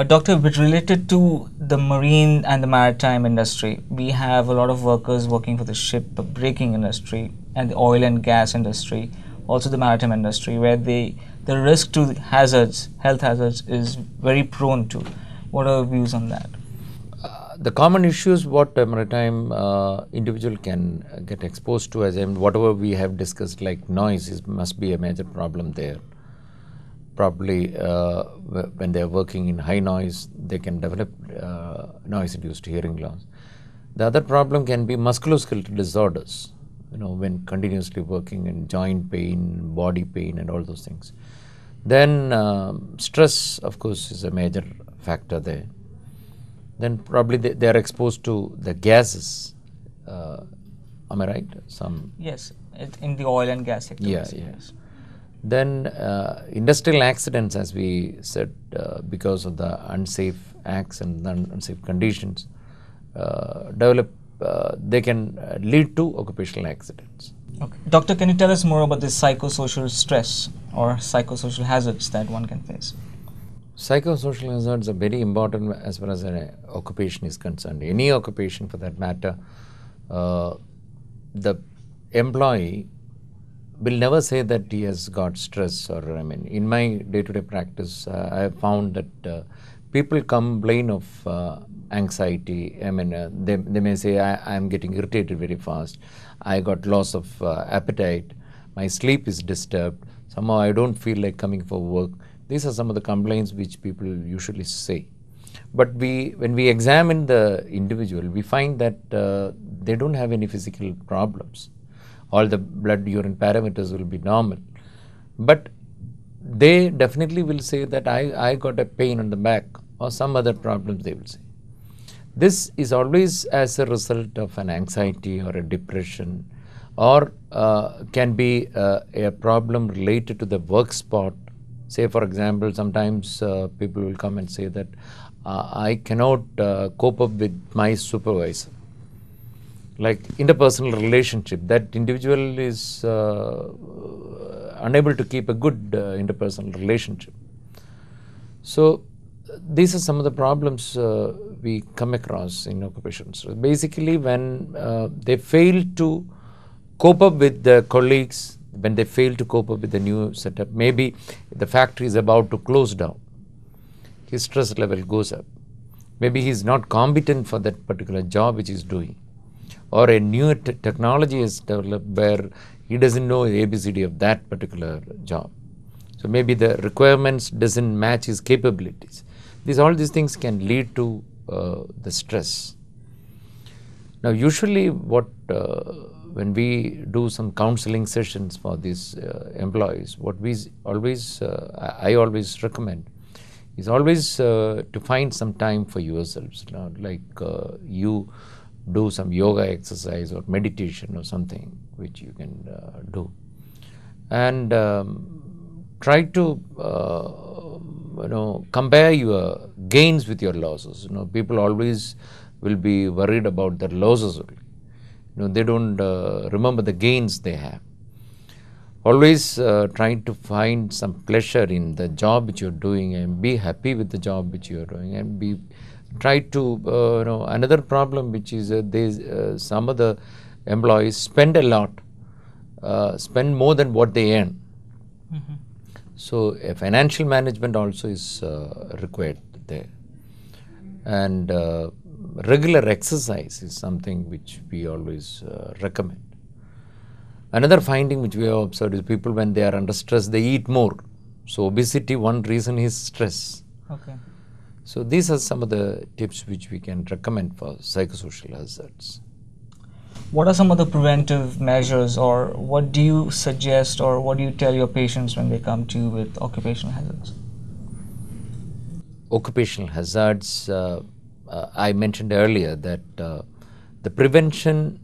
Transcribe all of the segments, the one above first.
Doctor, with related to the marine and the maritime industry, we have a lot of workers working for the ship breaking industry and the oil and gas industry, also the maritime industry, where the risk to hazards, health hazards, is very prone to. What are your views on that? The common issues what a maritime individual can get exposed to, as in whatever we have discussed, like noise must be a major problem there. Probably when they are working in high noise, they can develop noise-induced hearing loss. The other problem can be musculoskeletal disorders, when continuously working in joint pain, body pain and all those things. Then stress, of course, is a major factor there. Then probably they are exposed to the gases. Am I right? Yes, in the oil and gas sector. Yes. Then industrial accidents, as we said, because of the unsafe acts and unsafe conditions, they can lead to occupational accidents. Okay. Doctor, can you tell us more about the psychosocial stress or psychosocial hazards that one can face? Psychosocial hazards are very important as far as an occupation is concerned. Any occupation for that matter, the employee will never say that he has got stress, or in my day-to-day practice, I have found that people complain of anxiety. They may say, I am getting irritated very fast. I got loss of appetite. My sleep is disturbed. Somehow I don't feel like coming for work. These are some of the complaints which people usually say. But when we examine the individual, we find that they don't have any physical problems. All the blood urine parameters will be normal. But they definitely will say that I got a pain on the back or some other problems they will say. This is always as a result of an anxiety or a depression, or can be a problem related to the work spot. Say, for example, sometimes people will come and say that I cannot cope up with my supervisor. Like interpersonal relationship, that individual is unable to keep a good interpersonal relationship. So these are some of the problems we come across in occupations. So basically, when they fail to cope up with the colleagues, when they fail to cope up with the new setup, maybe the factory is about to close down, his stress level goes up. Maybe he is not competent for that particular job which he is doing. Or a new technology is developed where he doesn't know the ABCD of that particular job. So maybe the requirements doesn't match his capabilities. All these things can lead to the stress. Now usually when we do some counseling sessions for these employees, what I always recommend is always to find some time for yourselves. Like you do some yoga exercise or meditation or something which you can do, and try to compare your gains with your losses. People always will be worried about their losses only. They don't remember the gains they have. Always trying to find some pleasure in the job which you're doing and be happy with the job which you're doing, and try to, another problem which is some of the employees spend a lot, spend more than what they earn. Mm-hmm. So a financial management also is required there. And regular exercise is something which we always recommend. Another finding which we have observed is people, when they are under stress, they eat more. So obesity, one reason is stress. Okay. So these are some of the tips which we can recommend for psychosocial hazards. What are some of the preventive measures, or what do you suggest, or what do you tell your patients when they come to you with occupational hazards? Occupational hazards, I mentioned earlier that the prevention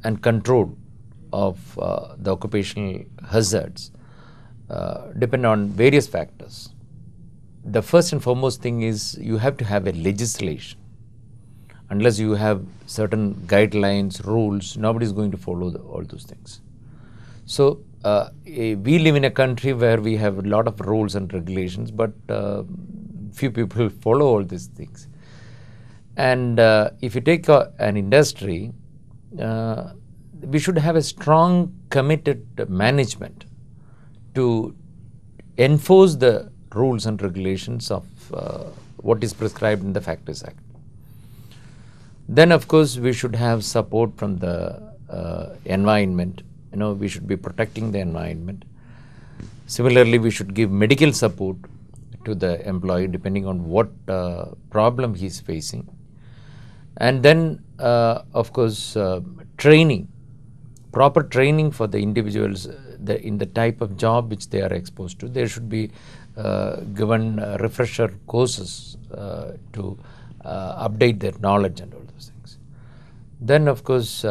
and control of the occupational hazards depend on various factors. The first and foremost thing is you have to have a legislation. Unless you have certain guidelines, rules, nobody is going to follow all those things. So we live in a country where we have a lot of rules and regulations, but few people follow all these things. And if you take an industry, we should have a strong, committed management to enforce the rules and regulations of what is prescribed in the Factories Act. Then, of course, we should have support from the environment. We should be protecting the environment. Similarly, we should give medical support to the employee depending on what problem he is facing. And then, of course, training, proper training for the individuals in the type of job which they are exposed to. There should be given refresher courses to update their knowledge and all those things. Then, of course,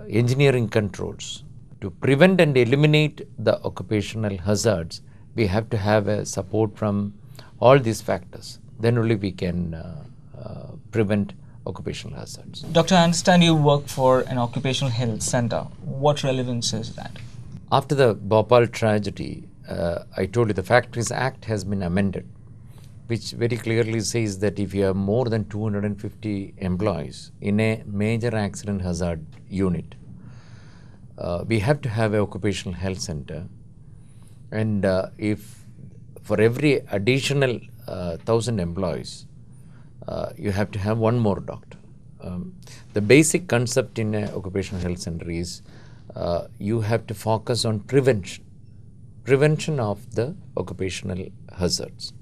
engineering controls. To prevent and eliminate the occupational hazards, we have to have a support from all these factors. Then only we can prevent occupational hazards. Doctor, I understand you work for an occupational health center. What relevance is that? After the Bhopal tragedy, I told you the Factories Act has been amended, which very clearly says that if you have more than 250 employees in a major accident hazard unit, we have to have an occupational health center. And if for every additional 1,000 employees, you have to have one more doctor. The basic concept in an occupational health center is you have to focus on prevention of the occupational hazards.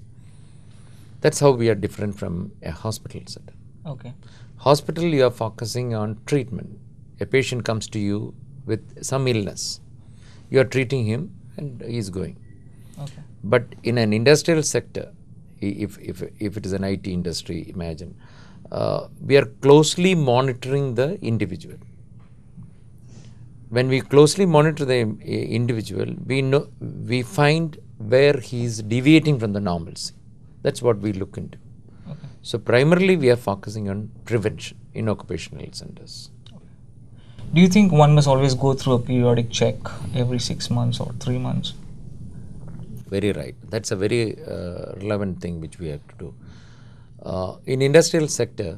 That's how we are different from a hospital center. Okay. Hospital, you are focusing on treatment. A patient comes to you with some illness. You are treating him and he is going. Okay. But in an industrial sector, if it is an IT industry, imagine, we are closely monitoring the individual. When we closely monitor the individual, we find where he is deviating from the normalcy. That's what we look into. Okay. So primarily we are focusing on prevention in occupational health centers. Okay. Do you think one must always go through a periodic check every 6 months or 3 months? Very right. That's a very relevant thing which we have to do. In industrial sector,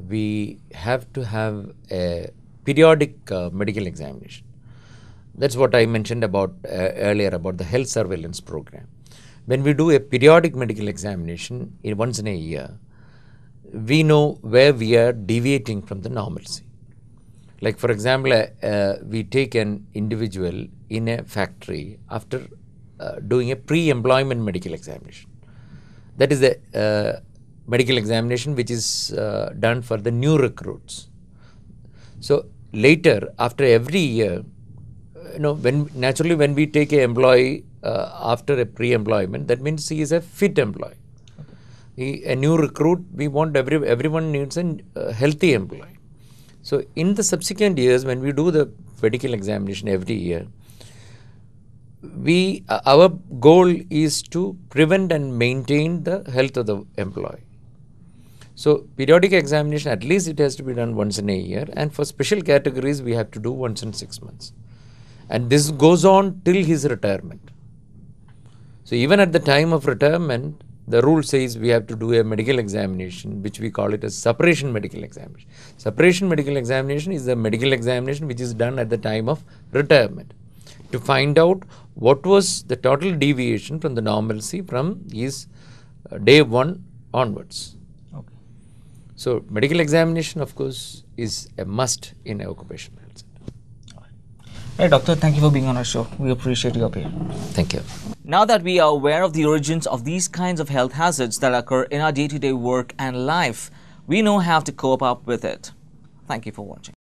we have to have a periodic medical examination. That's what I mentioned about earlier about the health surveillance program. When we do a periodic medical examination once in a year, we know where we are deviating from the normalcy. Like for example, we take an individual in a factory after doing a pre-employment medical examination. That is the medical examination which is done for the new recruits. So later, after every year, when we take an employee after a pre-employment, that means he is a fit employee. A new recruit, we want everyone needs a healthy employee. So in the subsequent years, when we do the medical examination every year, our goal is to prevent and maintain the health of the employee. So periodic examination, at least it has to be done once in a year, and for special categories we have to do once in 6 months. And this goes on till his retirement. So even at the time of retirement, the rule says we have to do a medical examination, which we call it as separation medical examination. Separation medical examination is the medical examination which is done at the time of retirement to find out what was the total deviation from the normalcy from his day one onwards. Okay. So medical examination, of course, is a must in an occupational health center. Right, doctor, thank you for being on our show. We appreciate your opinion. Thank you. Now that we are aware of the origins of these kinds of health hazards that occur in our day-to-day work and life, we know how to cope up with it. Thank you for watching.